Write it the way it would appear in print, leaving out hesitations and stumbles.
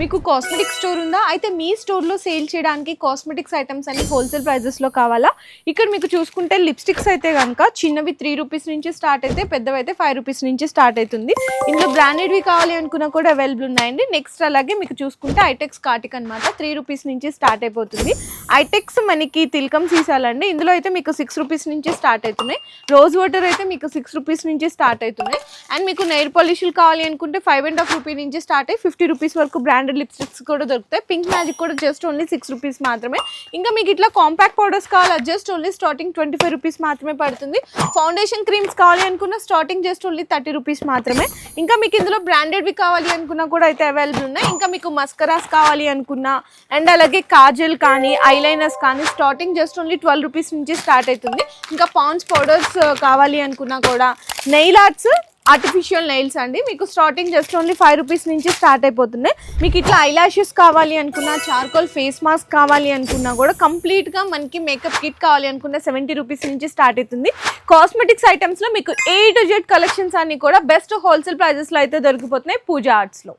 మీకు cosmetic store ఉందా? అయితే మీ స్టోర్లో సేల్ చేయడానికి కాస్మెటిక్స్ ఐటమ్స్ అన్ని హోల్సేల్ ప్రైజెస్లో కావాలా? ఇక్కడ మీకు చూసుకుంటే లిప్స్టిక్స్ అయితే కనుక చిన్నవి 3 రూపీస్ నుంచి స్టార్ట్ అయితే పెద్దవి అయితే 5 రూపీస్ నుంచి స్టార్ట్ అవుతుంది. ఇందులో బ్రాండెడ్వి కావాలి అనుకున్నా కూడా అవైలబుల్ ఉన్నాయండి. నెక్స్ట్ అలాగే మీకు చూసుకుంటే ఐటెక్స్ కార్టిక్ అనమాట 3 రూపీస్ నుంచి స్టార్ట్ అయిపోతుంది. ఐటెక్స్ మనకి తిలకం సీసాలండి. ఇందులో అయితే మీకు 6 రూపీస్ నుంచి స్టార్ట్ అవుతున్నాయి. రోజ్ వాటర్ అయితే మీకు 6 రూపీస్ నుంచి స్టార్ట్ అవుతున్నాయి. అండ్ మీకు నెయిల్ పాలిష్లు కావాలి అనుకుంటే 5.5 రూపీ నుంచి స్టార్ట్ అయ్యి 50 రూపీస్ వరకు బ్రాండెడ్ లిప్స్టిక్స్ కూడా దొరుకుతాయి. పింక్ మ్యాజిక్ కూడా జస్ట్ ఓన్లీ 6 రూపీస్ మాత్రమే. ఇంకా మీకు ఇట్లా కాంపాక్ట్ పౌడర్స్ కావాలి జస్ట్ ఓన్లీ స్టార్టింగ్ 25 రూపీస్ మాత్రమే పడుతుంది. ఫౌండేషన్ క్రీమ్స్ కావాలి అనుకున్న స్టార్టింగ్ జస్ట్ ఓన్లీ 30 రూపీస్ మాత్రమే. ఇంకా మీకు ఇందులో బ్రాండెడ్వి కావాలి అనుకున్నా కూడా అయితే అవైలబుల్ ఉన్నాయి. ఇంకా మీకు మస్కరాస్ కావాలి అనుకున్నా అండ్ అలాగే కాజల్ కానీ ఐలైనర్స్ కానీ స్టార్టింగ్ జస్ట్ ఓన్లీ 12 రూపీస్ నుంచి స్టార్ట్ అవుతుంది. ఇంకా పాండ్స్ పౌడర్స్ కావాలి అనుకున్నా కూడా నెయిల్ ఆర్ట్స్ ఆర్టిఫిషియల్ నెయిల్స్ అండి మీకు స్టార్టింగ్ జస్ట్ ఓన్లీ 5 రూపీస్ నుంచి స్టార్ట్ అయిపోతున్నాయి. మీకు ఇట్లా ఐలాషెస్ కావాలి అనుకున్నా చార్కోల్ ఫేస్ మాస్క్ కావాలి అనుకున్నా కూడా కంప్లీట్గా మనకి మేకప్ కిట్ కావాలి అనుకున్న 70 రూపీస్ నుంచి స్టార్ట్ అవుతుంది. కాస్మెటిక్స్ ఐటమ్స్లో మీకు A to Z కలెక్షన్స్ అన్ని కూడా బెస్ట్ హోల్సేల్ ప్రైజెస్లో అయితే దొరికిపోతున్నాయి పూజా ఆర్ట్స్లో.